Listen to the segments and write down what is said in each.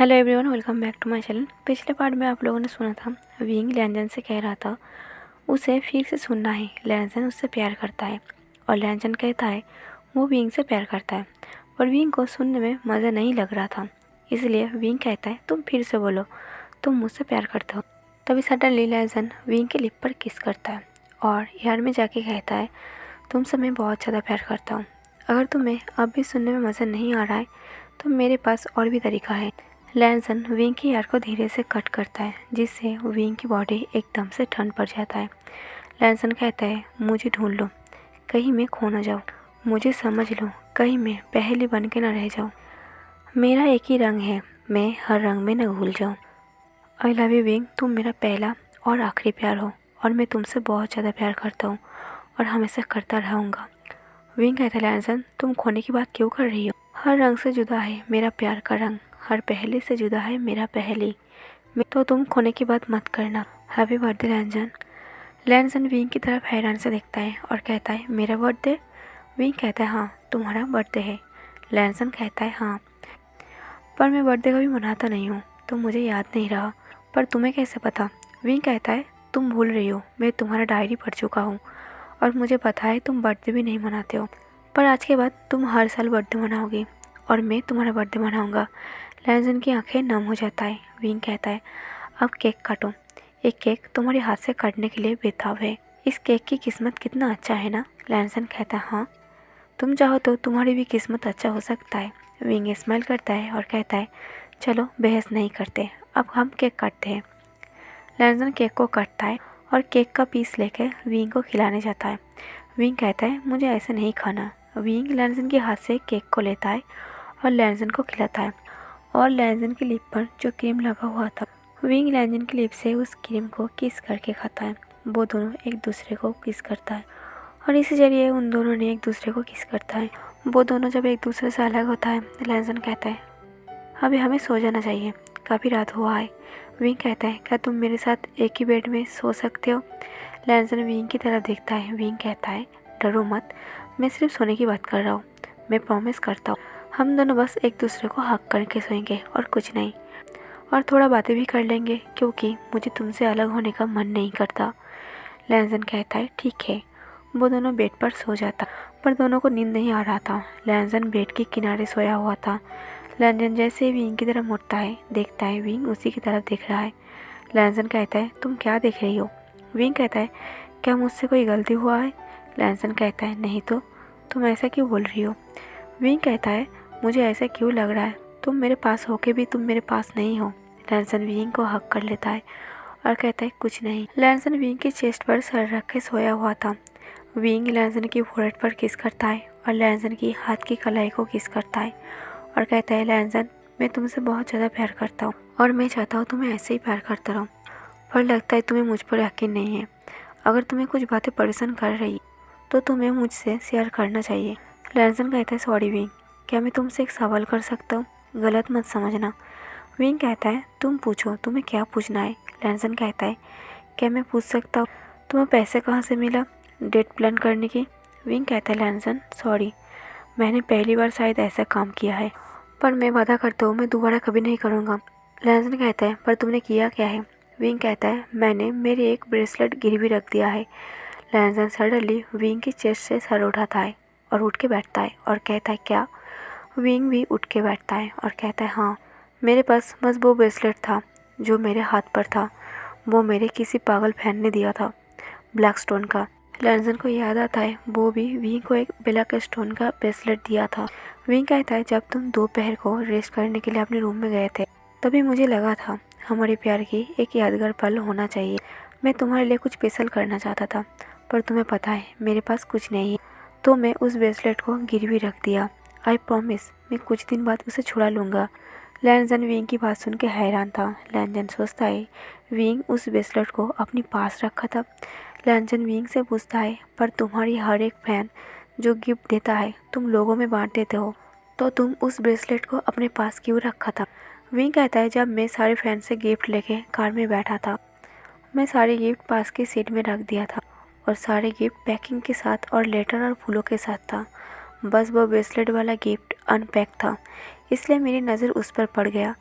Hello everyone, welcome back to my channel. पिछले part में आप लोगों ने सुना था विंग लैंजन से कह रहा था उसे फिर से सुनना है। लैंजन उससे प्यार करता है और लैंजन कहता है वो विंग से प्यार करता है, पर विंग को सुनने में मज़ा नहीं लग रहा था। इसलिए विंग कहता है तुम फिर से बोलो, तुम मुझसे प्यार करते हो। तभी सडनली लैंजन विंग के लिप पर किस करता है और यार में जाके कहता है तुमसे मैं बहुत ज़्यादा प्यार करता हूँ। अगर तुम्हें अब भी सुनने में मज़ा नहीं आ रहा है तो मेरे पास और भी तरीका है। लैंसन विंग की यार को धीरे से कट करता है, जिससे विंग की बॉडी एकदम से ठंड पड़ जाता है। लैंसन कहता है मुझे ढूंढ लो, कहीं मैं खो ना जाऊँ। मुझे समझ लो, कहीं मैं पहले बन के ना रह जाऊँ। मेरा एक ही रंग है, मैं हर रंग में न घुल जाऊँ। आई लव यू विंग, तुम मेरा पहला और आखिरी प्यार हो और मैं तुमसे बहुत ज़्यादा प्यार करता हूँ और हमेशा करता रहूँगा। विंग कहता है लैंसन तुम खोने की बात क्यों कर रही हो? हर रंग से जुदा है मेरा प्यार का रंग, हर पहले से जुदा है मेरा पहली। मैं तो तुम खोने की बात मत करना। हैप्पी बर्थडे लैंसन। लैंसन विंग की तरफ हैरान से देखता है और कहता है मेरा बर्थडे? विंग कहता है हाँ, तुम्हारा बर्थडे है। लैंसन कहता है हाँ, पर मैं बर्थडे कभी मनाता नहीं हूँ तो मुझे याद नहीं रहा। पर तुम्हें कैसे पता? विंग कहता है तुम भूल रही हो, मैं तुम्हारा डायरी पढ़ चुका हूँ और मुझे पता है तुम बर्थडे भी नहीं मनाते हो, पर आज के बाद तुम हर साल बर्थडे मनाओगे और मैं तुम्हारा बर्थडे मनाऊंगा। लैंसन की आंखें नम हो जाता है। विंग कहता है अब केक काटो। एक केक तुम्हारे हाथ से काटने के लिए बेताब है। इस केक की किस्मत कितना अच्छा है ना? लैंसन कहता है हाँ, तुम चाहो तो तुम्हारी भी किस्मत अच्छा हो सकता है। विंग स्माइल करता है और कहता है चलो बहस नहीं करते, अब हम केक काटते हैं। लैंसन केक को काटता है और केक का पीस लेकर विंग को खिलाने जाता है। विंग कहता है मुझे ऐसे नहीं खाना। विंग लैंसन के हाथ से केक को लेता है और लैंसन को खिलाता है और लैंसन की लिप पर जो क्रीम लगा हुआ था, विंग लैंसन की लिप से उस क्रीम को किस करके खाता है। वो दोनों एक दूसरे को किस करता है और इसी जरिए उन दोनों ने एक दूसरे को किस करता है। वो दोनों जब एक दूसरे से अलग होता है लैंसन कहता है अभी हमें सो जाना चाहिए, काफ़ी रात हुआ है। विंग कहता है क्या तुम मेरे साथ एक ही बेड में सो सकते हो? लैंसन विंग की तरफ देखता है। विंग कहता है डरो मत, मैं सिर्फ सोने की बात कर रहा हूँ, मैं प्रॉमिस करता हूँ। हम दोनों बस एक दूसरे को हक करके सोएंगे और कुछ नहीं, और थोड़ा बातें भी कर लेंगे क्योंकि मुझे तुमसे अलग होने का मन नहीं करता। लैंसन कहता है ठीक है। वो दोनों बेड पर सो जाता, पर दोनों को नींद नहीं आ रहा था। लैंसन बेड के किनारे सोया हुआ था। लैंसन जैसे ही विंग की तरफ मुड़ता है, देखता है विंग उसी की तरफ देख रहा है। लैंसन कहता है तुम क्या देख रही हो? विंग कहता है क्या मुझसे कोई गलती हुआ है? लैंसन कहता है नहीं तो तुम ऐसा क्यों बोल रही हो? विंग कहता है मुझे ऐसा क्यों लग रहा है, तुम मेरे पास होके भी तुम मेरे पास नहीं हो। लैंसन विंग को हक कर लेता है और कहता है कुछ नहीं। लैंसन विंग की चेस्ट पर सर रख के सोया हुआ था। विंग लैंसन की फोrehead पर किस करता है और लैंसन की हाथ की कलाई को किस करता है और कहता है लैंसन मैं तुमसे बहुत ज़्यादा प्यार करता हूँ और मैं चाहता हूँ तुम्हें ऐसे ही प्यार करता रहूँ, पर लगता है तुम्हें मुझ पर यकीन नहीं है। अगर तुम्हें कुछ बातें परेशान कर रही तो तुम्हें मुझसे शेयर करना चाहिए। लैंसन कहता है सॉरी विंग, क्या मैं तुमसे एक सवाल कर सकता हूँ? गलत मत समझना। विंग कहता है तुम पूछो, तुम्हें क्या पूछना है? लैंसन कहता है क्या मैं पूछ सकता हूँ तुम्हें पैसे कहाँ से मिला डेट प्लान करने की? विंग कहता है लैंसन सॉरी, मैंने पहली बार शायद ऐसा काम किया है, पर मैं वादा करता हूँ मैं दोबारा कभी नहीं करूँगा। लैंसन कहता है पर तुमने किया क्या है? विंग कहता है मैंने मेरे एक ब्रेसलेट गिरवी रख दिया है। लैंसन सडनली विंग की चेस्ट से सर उठाता है और उठ के बैठता है और कहता है क्या? विंग भी उठ के बैठता है और कहता है हाँ, मेरे पास बस वो ब्रेसलेट था जो मेरे हाथ पर था, वो मेरे किसी पागल फैन ने दिया था, ब्लैक स्टोन का। लैंसन को याद आता है वो भी विंग को एक ब्लैक स्टोन का ब्रेसलेट दिया था। विंग कहता है जब तुम दोपहर को रेस्ट करने के लिए अपने रूम में गए थे तभी मुझे लगा था हमारे प्यार की एक यादगार पल होना चाहिए। मैं तुम्हारे लिए कुछ स्पेशल करना चाहता था, पर तुम्हें पता है मेरे पास कुछ नहीं है, तो मैं उस ब्रेसलेट को गिरवी रख दिया। आई प्रॉमिस मैं कुछ दिन बाद उसे छुड़ा लूँगा। लैंसन विंग की बात सुन के हैरान था। लैंसन सोचता है विंग उस ब्रेसलेट को अपने पास रखा था। लैंसन विंग से पूछता है पर तुम्हारी हर एक फैन जो गिफ्ट देता है तुम लोगों में बांट देते हो, तो तुम उस ब्रेसलेट को अपने पास क्यों रखा था? विंग कहता है जब मैं सारे फैन से गिफ्ट लेके कार में बैठा था, मैं सारे गिफ्ट पास की सीट में रख दिया था और सारे गिफ्ट पैकिंग के साथ और लेटर और फूलों के साथ था। बस वो ब्रेसलेट वाला गिफ्ट अनपैक था, इसलिए मेरी नज़र उस पर पड़ गया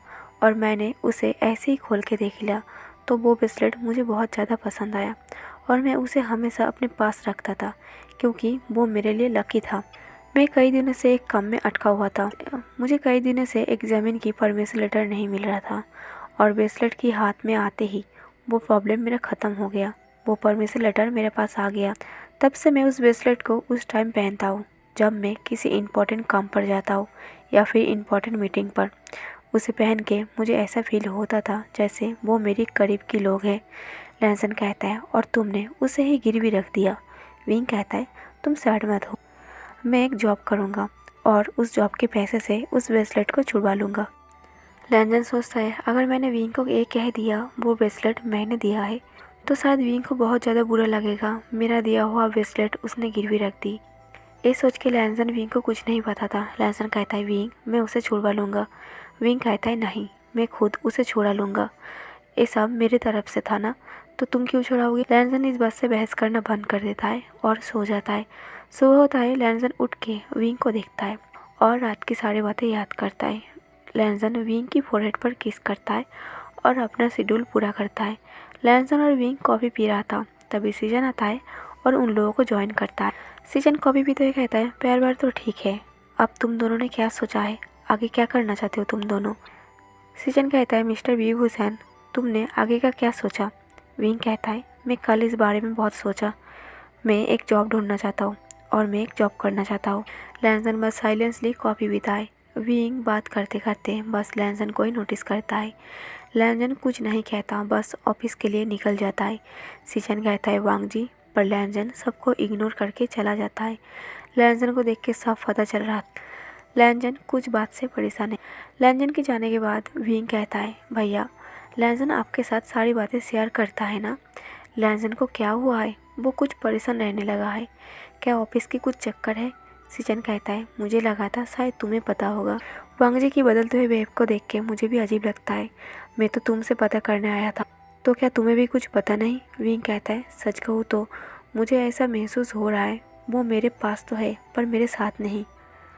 और मैंने उसे ऐसे ही खोल के देख लिया तो वो ब्रेसलेट मुझे बहुत ज़्यादा पसंद आया और मैं उसे हमेशा अपने पास रखता था क्योंकि वो मेरे लिए लकी था। मैं कई दिनों से एक काम में अटका हुआ था। मुझे कई दिनों से एग्जामिन की परमिशन लेटर नहीं मिल रहा था और ब्रेसलेट की हाथ में आते ही वो प्रॉब्लम मेरा ख़त्म हो गया। वो परमिशन लेटर मेरे पास आ गया। तब से मैं उस ब्रेसलेट को उस टाइम पहनता हूँ जब मैं किसी इम्पोर्टेंट काम पर जाता हूँ या फिर इम्पोर्टेंट मीटिंग पर। उसे पहन के मुझे ऐसा फील होता था जैसे वो मेरी करीब की लोग हैं। लैंसन कहता है और तुमने उसे ही गिरवी रख दिया। विंग कहता है तुम सैड मत हो, मैं एक जॉब करूँगा और उस जॉब के पैसे से उस ब्रेसलेट को छुड़वा लूँगा। लैंसन सोचता है अगर मैंने विंग को ये कह दिया वो ब्रेसलेट मैंने दिया है तो शायद विंग को बहुत ज़्यादा बुरा लगेगा, मेरा दिया हुआ ब्रेसलेट उसने गिरवी रख दी। ये सोच के लैंसन विंग को कुछ नहीं पता था। लैंसन कहता है विंग मैं उसे छुड़वा लूँगा। विंग कहता है नहीं, मैं खुद उसे छुड़ा लूँगा, ये सब मेरी तरफ से था ना, तो तुम क्यों छुड़ाओगे। लैंसन इस बात से बहस करना बंद कर देता है और सो जाता है। सुबह होता है, लैंसन उठ के विंग को देखता है और रात की सारी बातें याद करता है। लैंसन विंग की फोरहेड पर किस करता है और अपना शेड्यूल पूरा करता है। लैंसन और विंग कॉफ़ी पी रहा था तभी सीजन आता है और उन लोगों को ज्वाइन करता है। सीजन कॉफ़ी पीते हुए कहता है प्यार व्यार तो ठीक है, अब तुम दोनों ने क्या सोचा है, आगे क्या करना चाहते हो तुम दोनों। सीजन कहता है मिस्टर वी हुसैन तुमने आगे का क्या सोचा। विंग कहता है मैं कल इस बारे में बहुत सोचा, मैं एक जॉब ढूंढना चाहता हूँ और मैं एक जॉब करना चाहता हूँ। लैंसन बस साइलेंसली कॉफ़ी पीता है। विंग बात करते करते बस लैंसन को ही नोटिस करता है। लैंसन कुछ नहीं कहता, बस ऑफिस के लिए निकल जाता है। सीजन कहता है वांग जी, पर लैंसन सबको इग्नोर करके चला जाता है। लैंसन को देख के सब पता चल रहा। लैंसन कुछ बात से परेशान है। लैंसन के जाने के बाद विंग कहता है भैया लैंसन आपके साथ सारी बातें शेयर करता है ना, लैंसन को क्या हुआ है, वो कुछ परेशान रहने लगा है, क्या ऑफिस की कुछ चक्कर है। सीजन कहता है मुझे लगा था शायद तुम्हें पता होगा। वांग जी की बदलते हुए वेब को देख के मुझे भी अजीब लगता है, मैं तो तुमसे पता करने आया था, तो क्या तुम्हें भी कुछ पता नहीं। विंग कहता है सच कहूँ तो मुझे ऐसा महसूस हो रहा है वो मेरे पास तो है पर मेरे साथ नहीं।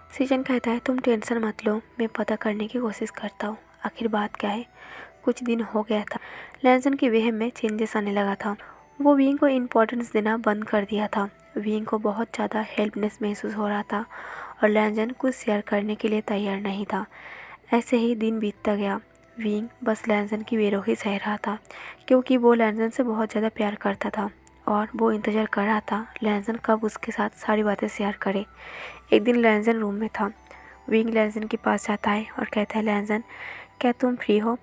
सीजन कहता है तुम टेंशन मत लो, मैं पता करने की कोशिश करता हूँ आखिर बात क्या है। कुछ दिन हो गया था लैंसन की वेह में चेंजेस आने लगा था। वो विंग को इम्पोर्टेंस देना बंद कर दिया था। विंग को बहुत ज़्यादा हेल्पलेस महसूस हो रहा था और लैंसन कुछ शेयर करने के लिए तैयार नहीं था। ऐसे ही दिन बीतता गया। विंग बस लैंसन की बेरुखी सह रहा था क्योंकि वो लैंसन से बहुत ज़्यादा प्यार करता था और वो इंतज़ार कर रहा था लैंसन कब उसके साथ सारी बातें शेयर करे। एक दिन लैंसन रूम में था। विंग लैंसन के पास जाता है और कहता है लैंसन क्या तुम फ्री हो,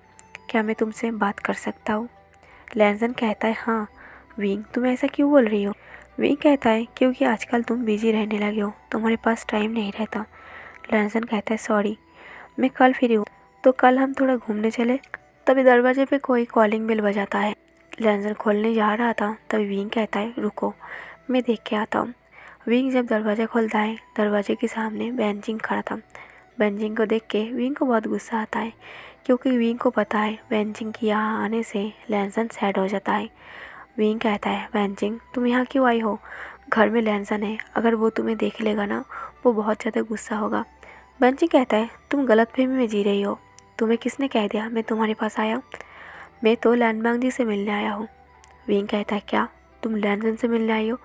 क्या मैं तुमसे बात कर सकता हूँ। लैंसन कहता है हाँ। विंग तुम ऐसा क्यों बोल रही हो। विंग कहता है क्योंकि आजकल तुम बिजी रहने लगे हो, तुम्हारे पास टाइम नहीं रहता। लैंसन कहता है सॉरी, मैं कल फ्री हूँ, तो कल हम थोड़ा घूमने चले। तभी दरवाजे पे कोई कॉलिंग बेल बजाता है। लैंसन खोलने जा रहा था तभी विंग कहता है रुको, मैं देख के आता हूँ। विंग जब दरवाज़ा खोलता है, दरवाजे के सामने बेंजिंग खड़ा था। बेंजिंग को देख के विंग को बहुत गुस्सा आता है क्योंकि विंग को पता है बेंजिंग की यहाँ आने से लैंसन सैड हो जाता है। विंग कहता है बेंजिंग तुम यहाँ क्यों आई हो, घर में लैंसन है, अगर वो तुम्हें देख लेगा ना वो बहुत ज़्यादा गुस्सा होगा। बेंजिंग कहता है तुम गलतफहमी में जी रही हो, तुम्हें किसने कह दिया मैं तुम्हारे पास आया, मैं तो लैंडमांग जी से मिलने आया हूँ। विंग कहता है क्या तुम लैंसन से मिलने आई हो।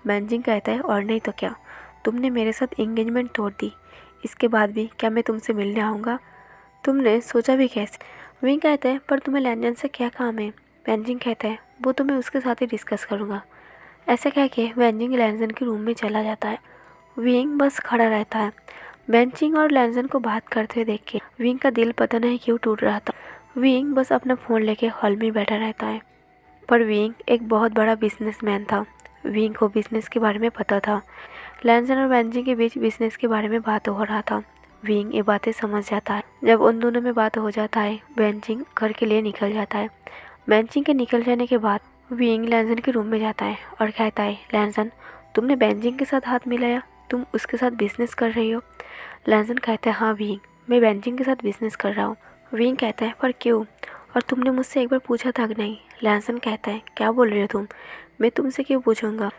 बेंजिंग कहता है और नहीं तो क्या, तुमने मेरे साथ एंगेजमेंट तोड़ दी, इसके बाद भी क्या मैं तुमसे मिलने आऊँगा, तुमने सोचा भी कैसे। विंग कहता है पर तुम्हें लैंसन से क्या काम है। बेंजिंग कहता है वो तो मैं उसके साथ ही डिस्कस करूँगा। ऐसा कह के बेंजिंग लैंसन के रूम में चला जाता है। विंग बस खड़ा रहता है। बेंजिंग और लैंसन को बात करते हुए देख के विंग का दिल पता नहीं क्यों टूट रहा था। विंग बस अपना फ़ोन लेके हॉल में बैठा रहता है। पर विंग एक बहुत बड़ा बिजनेसमैन था। विंग को बिजनेस के बारे में पता था। लैंसन और बेंजिंग के बीच बिजनेस के बारे में बात हो रहा था। विंग ये बातें समझ जाता है। जब उन दोनों में बात हो जाता है बेंजिंग घर के लिए निकल जाता है। बेंजिंग के निकल जाने के बाद विंग लैंसन के रूम में जाता है और कहता है लैंसन तुमने बेंजिंग के साथ हाथ मिलाया, तुम उसके साथ बिजनेस कर रही हो। लैंसन कहता है हाँ विंग, मैं बेंजिंग के साथ बिजनेस कर रहा हूँ। विंग कहता है पर क्यों, और तुमने मुझसे एक बार पूछा था कि नहीं। लैंसन कहता है क्या बोल रहे हो तुम, मैं तुमसे क्यों पूछूंगा।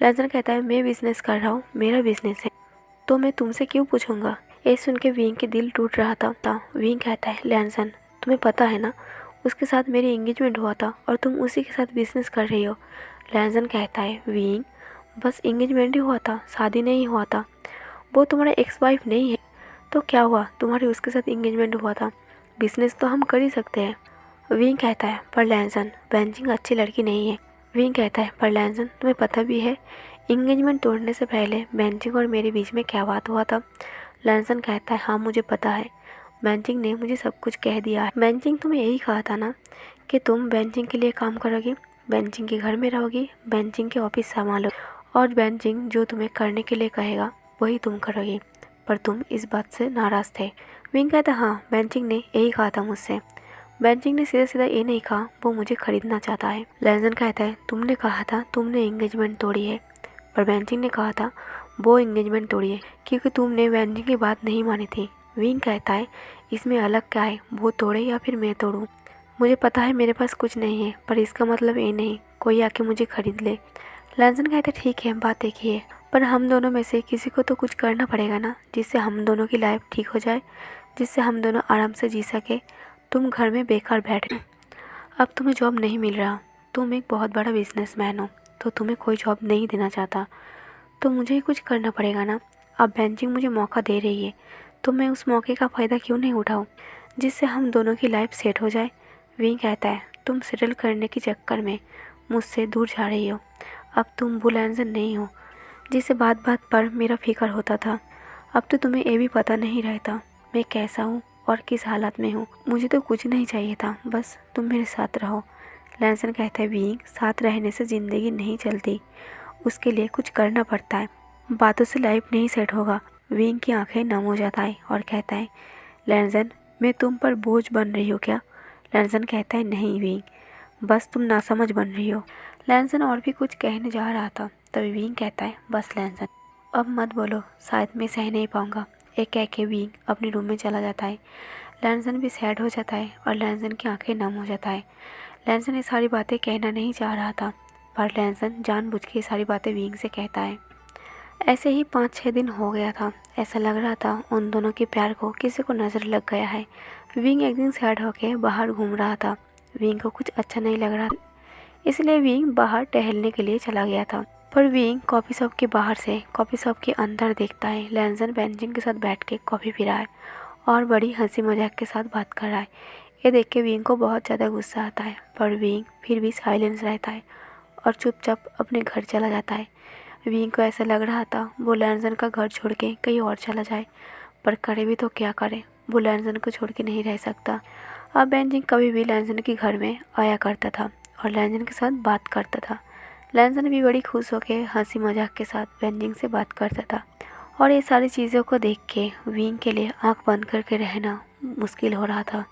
लैंसन कहता है मैं बिजनेस कर रहा हूँ, मेरा बिजनेस है, तो मैं तुमसे क्यों पूछूंगा। ये सुन के विंग के दिल टूट रहा था। विंग कहता है लैंसन तुम्हें पता है ना, उसके साथ मेरी एंगेजमेंट हुआ था और तुम उसी के साथ बिजनेस कर रही हो। लैंजन कहता है, विंग बस एंगेजमेंट ही हुआ था, शादी नहीं हुआ था। वो तुम्हारा एक्स वाइफ नहीं है तो क्या हुआ, तुम्हारी उसके साथ एंगेजमेंट हुआ था, बिजनेस तो हम कर ही सकते हैं। विंग कहता है, पर लैंजन बेंजिंग अच्छी लड़की नहीं है। विंग कहता है, पर लैंजन तुम्हें पता भी है एंगेजमेंट तोड़ने से पहले बेंजिंग और मेरे बीच में क्या बात हुआ था। लैंजन कहता है, हाँ मुझे पता है, बेंजिंग ने मुझे सब कुछ कह दिया है। बेंजिंग तुम्हें यही कहा था ना कि तुम बेंजिंग के लिए काम करोगी, बेंजिंग के घर में रहोगी, बेंजिंग के ऑफिस संभालोगी और बेंजिंग जो तुम्हें करने के लिए कहेगा वही तुम करोगी, पर तुम इस बात से नाराज़ थे। विंग कहता, हाँ बेंजिंग ने यही कहा था मुझसे। बेंजिंग ने सीधा सीधा ये नहीं कहा वो मुझे खरीदना चाहता है। लैंजन कहता है, तुमने कहा था तुमने एंगेजमेंट तोड़ी है, पर बेंजिंग ने कहा था वो एंगेजमेंट तोड़ी है क्योंकि तुमने बेंजिंग की बात नहीं मानी थी। विंग कहता है, इसमें अलग क्या है, वो तोड़े या फिर मैं तोड़ूं। मुझे पता है मेरे पास कुछ नहीं है, पर इसका मतलब ये नहीं कोई आके मुझे खरीद ले। लैंजन कहता है, ठीक है बात एक ही है, पर हम दोनों में से किसी को तो कुछ करना पड़ेगा ना, जिससे हम दोनों की लाइफ ठीक हो जाए, जिससे हम दोनों आराम से जी सके। तुम घर में बेकार बैठ गए, अब तुम्हें जॉब नहीं मिल रहा, तुम एक बहुत बड़ा बिजनेसमैन हो तो तुम्हें कोई जॉब नहीं देना चाहता, तो मुझे ही कुछ करना पड़ेगा ना। अब बेंजिंग मुझे मौका दे रही है तो मैं उस मौके का फ़ायदा क्यों नहीं उठाऊं, जिससे हम दोनों की लाइफ सेट हो जाए। विंग कहता है, तुम सेटल करने के चक्कर में मुझसे दूर जा रही हो, अब तुम वो लैंजन नहीं हो जिसे बात बात पर मेरा फिक्र होता था। अब तो तुम्हें ये भी पता नहीं रहता मैं कैसा हूँ और किस हालत में हूँ। मुझे तो कुछ नहीं चाहिए था, बस तुम मेरे साथ रहो। लैंसन कहता है, विंग साथ रहने से ज़िंदगी नहीं चलती, उसके लिए कुछ करना पड़ता है, बातों से लाइफ नहीं सेट होगा। विंग की आंखें नम हो जाता है और कहता है, लैंसन मैं तुम पर बोझ बन रही हूँ क्या। लैंसन कहता है, नहीं विंग, बस तुम नासमझ बन रही हो। लैंसन और भी कुछ कहने जा रहा था तभी विंग कहता है, बस लैंसन अब मत बोलो, शायद मैं सह नहीं पाऊँगा। एक कह के विंग अपने रूम में चला जाता है। लैंसन भी सैड हो जाता है और लैंसन की आंखें नम हो जाता है। लैंसन ये सारी बातें कहना नहीं चाह रहा था, पर लैंसन जानबूझ के ये सारी बातें विंग से कहता है। ऐसे ही 5-6 दिन हो गया था। ऐसा लग रहा था उन दोनों के प्यार को किसी को नज़र लग गया है। विंग एक दिन सैड होकर बाहर घूम रहा था। विंग को कुछ अच्छा नहीं लग रहा, इसलिए विंग बाहर टहलने के लिए चला गया था। पर विंग कॉफ़ी शॉप के बाहर से कॉफ़ी शॉप के अंदर देखता है लैंसन बेंजिंग के साथ बैठ के कॉफ़ी पी रहा है और बड़ी हंसी मजाक के साथ बात कर रहा है। ये देख के विंग को बहुत ज़्यादा गुस्सा आता है, पर विंग फिर भी साइलेंस रहता है और चुपचाप अपने घर चला जाता है। विंग को ऐसा लग रहा था वो लैंसन का घर छोड़ के कहीं और चला जाए, पर करे भी तो क्या करे, वो लैंसन को छोड़ के नहीं रह सकता। अब बेंजिंग कभी भी लैंसन के घर में आया करता था और लैंसन के साथ बात करता था। लैंसन भी बड़ी खुश होकर हंसी मजाक के साथ बेंजिंग से बात करता था और ये सारी चीज़ों को देख के विंग के लिए आंख बंद करके रहना मुश्किल हो रहा था।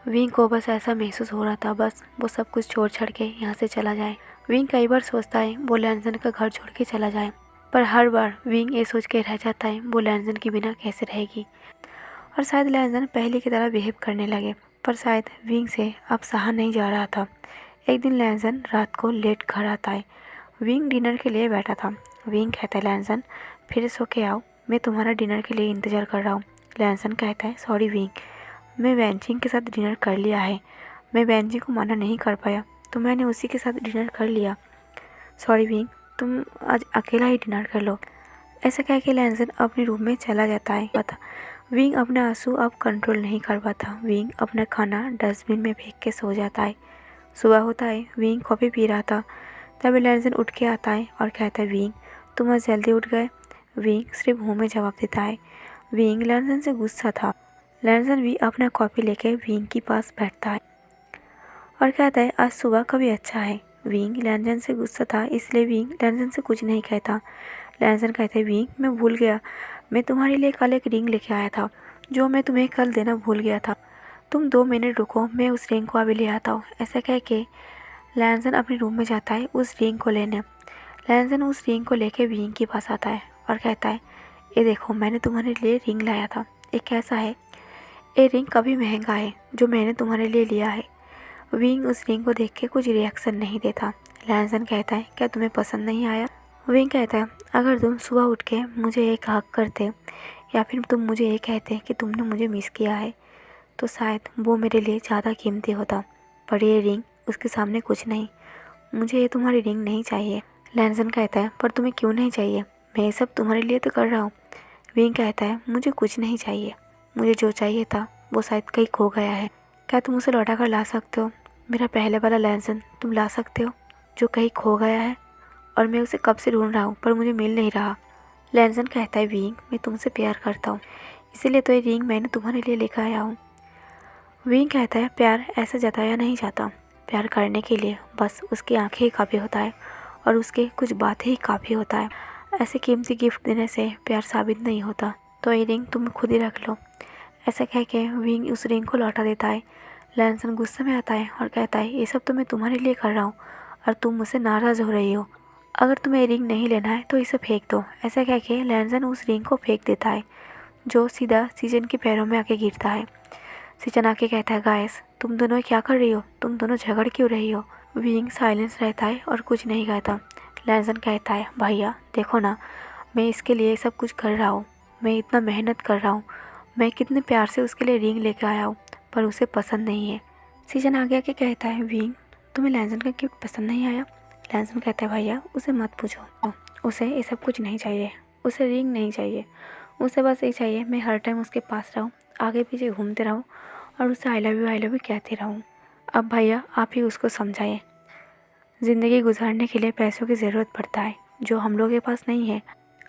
विंग को बस ऐसा महसूस हो रहा था बस वो सब कुछ छोड़ छाड़ के यहाँ से चला जाए। विंग कई बार सोचता है वो लैंसन का घर छोड़ के चला जाए, पर हर बार विंग ये सोच के रह जाता है वो लैंसन के बिना कैसे रहेगी। और शायद लैंसन पहले की तरह बिहेव करने लगे, पर शायद विंग से अब सहा नहीं जा रहा था। एक दिन लैंसन रात को लेट घर आता है। विंग डिनर के लिए बैठा था। विंग कहता है, लैंसन फिर सो के आओ, मैं तुम्हारा डिनर के लिए इंतज़ार कर रहा हूँ। लैंसन कहता है, सॉरी विंग, मैं बेंजिंग के साथ डिनर कर लिया है, मैं बेंजिंग को मना नहीं कर पाया तो मैंने उसी के साथ डिनर कर लिया। सॉरी विंग, तुम आज अकेला ही डिनर कर लो। ऐसा कह के लैंसन अपने रूम में चला जाता है। पता विंग अपने आंसू अब कंट्रोल नहीं कर पाता। विंग अपना खाना डस्टबिन में फेंक के सो जाता है। सुबह होता है, विंग कॉफ़ी पी रहा था तभी लैंसन उठ के आता है और कहता है, विंग तुम आज जल्दी उठ गए। विंग सिर्फ मुँह में जवाब देता है। विंग लैंसन से गुस्सा था। लैंसन भी अपना कॉफ़ी लेके विंग के पास बैठता है और कहता है, आज सुबह का भी अच्छा है। विंग लैंसन से गुस्सा था इसलिए विंग लैंसन से कुछ नहीं कहता। लैंसन कहता है, विंग मैं भूल गया, मैं तुम्हारे लिए कल एक रिंग लेके आया था जो मैं तुम्हें कल देना भूल गया था, तुम 2 मिनट रुको, मैं उस रिंग को अभी ले आता हूँ। ऐसा कह के लैंसन अपने रूम में जाता है उस रिंग को लेने। लैंसन उस रिंग को लेके विंग के पास आता है और कहता है, ये देखो मैंने तुम्हारे लिए रिंग लाया था, ये कैसा है। ये रिंग काफ़ी महंगा है जो मैंने तुम्हारे लिए लिया है। विंग उस रिंग को देख के कुछ रिएक्शन नहीं देता। लैंसन कहता है, क्या तुम्हें पसंद नहीं आया। विंग कहता है, अगर तुम सुबह उठ के मुझे एक हक करते या फिर तुम मुझे ये कहते कि तुमने मुझे मिस किया है तो शायद वो मेरे लिए ज़्यादा कीमती होता, पर ये रिंग उसके सामने कुछ नहीं। मुझे ये तुम्हारी रिंग नहीं चाहिए। लैंसन कहता है, पर तुम्हें क्यों नहीं चाहिए? मैं ये सब तुम्हारे लिए तो कर रहा हूँ। विंग कहता है, मुझे कुछ नहीं चाहिए। मुझे जो चाहिए था वो शायद कहीं खो गया है। क्या तुम उसे लौटा कर ला सकते हो? मेरा पहले वाला लैंसन तुम ला सकते हो जो कहीं खो गया है, और मैं उसे कब से ढूंढ रहा हूँ पर मुझे मिल नहीं रहा। लैंसन कहता है, विंग मैं तुमसे प्यार करता हूँ, इसीलिए तो ये रिंग मैंने तुम्हारे लिए लेकर आया हूँ। विंग कहता है, प्यार ऐसा जताया नहीं जाता। प्यार करने के लिए बस उसकी आंखें ही काफ़ी होता है और उसके कुछ बातें ही काफ़ी होता है। ऐसे कीमती गिफ्ट देने से प्यार साबित नहीं होता। तो ये रिंग तुम खुद ही रख लो। ऐसा कह के विंग उस रिंग को लौटा देता है। लैंसन गुस्से में आता है और कहता है, ये सब तो मैं तुम्हारे लिए कर रहा हूँ और तुम मुझसे नाराज़ हो रही हो। अगर तुम्हें रिंग नहीं लेना है तो इसे फेंक दो। ऐसा कह के लैंसन उस रिंग को फेंक देता है, जो सीधा सीजन के पैरों में आके गिरता है। सीजन आके कहता है, गाइस तुम दोनों क्या कर रही हो? तुम दोनों झगड़ क्यों रही हो? विंग साइलेंस रहता है और कुछ नहीं कहता। लैंसन कहता है, भैया देखो ना, मैं इसके लिए सब कुछ कर रहा हूँ, मैं इतना मेहनत कर रहा हूँ, मैं कितने प्यार से उसके लिए रिंग लेकर आया हूँ, पर उसे पसंद नहीं है। सीजन आगे आके कहता है, विंग तुम्हें लैंसन का गिफ्ट पसंद नहीं आया? लैंसन कहता है, भैया उसे मत पूछो, उसे ये सब कुछ नहीं चाहिए, उसे रिंग नहीं चाहिए, उसे बस ये चाहिए मैं हर टाइम उसके पास रहूँ, आगे पीछे घूमते रहूँ और उसे आई लव यू कहती रहूँ। अब भैया आप ही उसको समझाइए, ज़िंदगी गुजारने के लिए पैसों की ज़रूरत पड़ता है जो हम लोगों के पास नहीं है।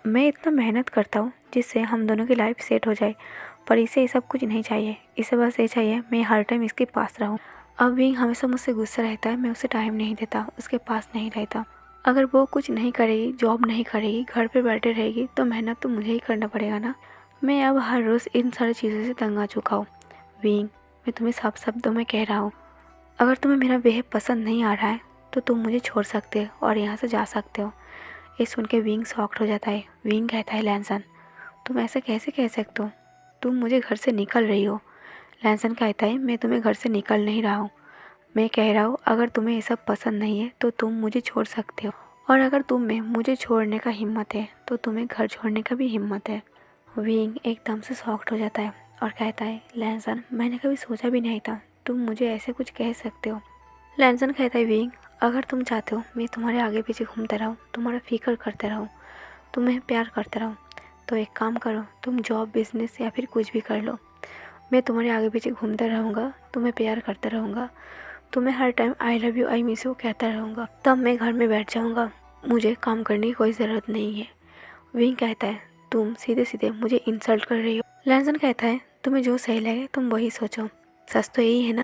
मैं इतना मेहनत करता हूँ जिससे हम दोनों की लाइफ सेट हो जाए, पर इसे ये सब कुछ नहीं चाहिए, इसे बस ये चाहिए मैं हर टाइम इसके पास रहूँ। अब विंग हमेशा मुझसे गुस्सा रहता है, मैं उसे टाइम नहीं देता, उसके पास नहीं रहता। अगर वो कुछ नहीं करेगी, जॉब नहीं करेगी, घर पे बैठे रहेगी, तो मेहनत तो मुझे ही करना पड़ेगा ना। मैं अब हर रोज़ इन सारी चीज़ों से तंग आ चुका हूँ। विंग मैं तुम्हें साफ शब्दों में कह रहा हूँ, अगर तुम्हें मेरा बिहेव पसंद नहीं आ रहा है तो तुम मुझे छोड़ सकते हो और यहाँ से जा सकते हो। ये सुन के विंग शॉक्ड हो जाता है। विंग कहता है, लैंसन तुम ऐसा कैसे कह सकते हो? तुम मुझे घर से निकल रही हो। लैंसन कहता है, मैं तुम्हें घर से निकल नहीं रहा हूँ, मैं कह रहा हूँ अगर तुम्हें ये सब पसंद नहीं है तो तुम मुझे छोड़ सकते हो, और अगर तुम में मुझे छोड़ने का हिम्मत है तो तुम्हें घर छोड़ने का भी हिम्मत है। विंग एकदम से शॉक्ड हो जाता है और कहता है, लैंसन मैंने कभी सोचा भी नहीं था तुम मुझे ऐसे कुछ कह सकते हो। लैंसन कहता है, विंग अगर तुम चाहते हो मैं तुम्हारे आगे पीछे घूमता रहूँ, तुम्हारा फिक्र करते रहूँ, तुम्हें प्यार करता रहूँ, तो एक काम करो, तुम जॉब बिजनेस या फिर कुछ भी कर लो। मैं तुम्हारे आगे पीछे घूमता रहूँगा, तुम्हें प्यार करता रहूँगा, तुम्हें हर time I love you I miss you कहता रहूँगा, तब मैं घर में बैठ जाऊँगा, मुझे काम करने की कोई ज़रूरत नहीं है। विंग कहता है, तुम सीधे सीधे मुझे इंसल्ट कर रही हो। लैंसन कहता है, तुम्हें जो सही लगे तुम वही सोचो, सच तो यही है ना।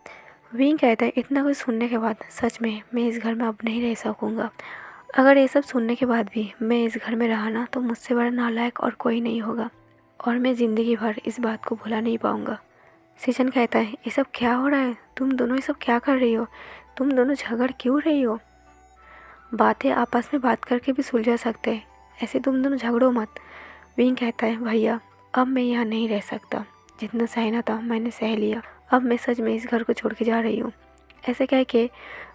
विंग कहता है, इतना कुछ सुनने के बाद सच में मैं इस घर में अब नहीं रह सकूँगा। अगर ये सब सुनने के बाद भी मैं इस घर में रहा ना तो मुझसे बड़ा नालायक और कोई नहीं होगा, और मैं ज़िंदगी भर इस बात को भुला नहीं पाऊँगा। सीजन कहता है, ये सब क्या हो रहा है? तुम दोनों ये सब क्या कर रही हो? तुम दोनों झगड़ क्यों रही हो? बातें आपस में बात करके भी सुलझा सकते हैं, ऐसे तुम दोनों झगड़ो मत। विंग कहता है, भैया अब मैं यहाँ नहीं रह सकता, जितना सहना था मैंने सह लिया, अब मैं सच में इस घर को छोड़ के जा रही हूँ। ऐसे कह के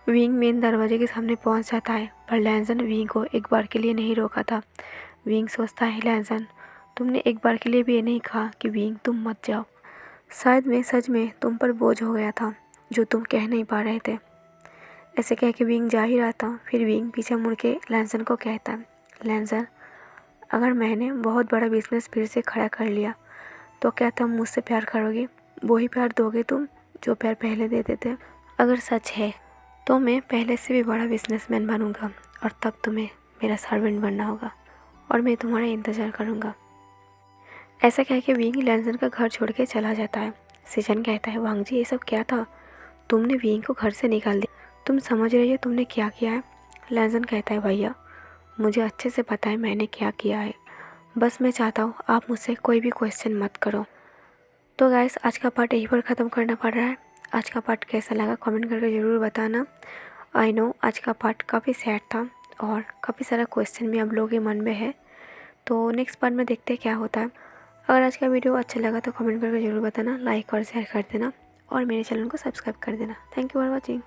विंग मेन दरवाजे के सामने पहुँच जाता है, पर लैंसन विंग को एक बार के लिए नहीं रोका था। विंग सोचता है, लैंसन तुमने एक बार के लिए भी ये नहीं कहा कि विंग तुम मत जाओ। शायद मैं सच में तुम पर बोझ हो गया था जो तुम कह नहीं पा रहे थे। ऐसे कह के विंग जा ही रहा था, फिर विंग पीछे मुड़ के लैंसन को कहता है, लैंसन अगर मैंने बहुत बड़ा बिजनेस फिर से खड़ा कर लिया तो क्या तुम मुझसे प्यार करोगे? वही प्यार दोगे तुम जो प्यार पहले देते थे? अगर सच है तो मैं पहले से भी बड़ा बिजनेसमैन बनूंगा, और तब तुम्हें मेरा सर्वेंट बनना होगा और मैं तुम्हारा इंतज़ार करूंगा। ऐसा कह के विंग लैंसन का घर छोड़ के चला जाता है। सीजन कहता है, वांग जी ये सब क्या था? तुमने विंग को घर से निकाल दिया, तुम समझ रही हो तुमने क्या किया है? लैंसन कहता है, भैया मुझे अच्छे से पता है मैंने क्या किया है, बस मैं चाहता हूँ आप मुझसे कोई भी क्वेश्चन मत करो। तो गाइस आज का पार्ट यहीं पर ख़त्म करना पड़ रहा है। आज का पार्ट कैसा लगा कमेंट करके ज़रूर बताना। आई नो आज का पार्ट काफ़ी सैड था और काफ़ी सारा क्वेश्चन भी आप लोगों के मन में है, तो नेक्स्ट पार्ट में देखते हैं क्या होता है। अगर आज का वीडियो अच्छा लगा तो कमेंट करके ज़रूर बताना, लाइक और शेयर कर देना और मेरे चैनल को सब्सक्राइब कर देना। Thank you for watching.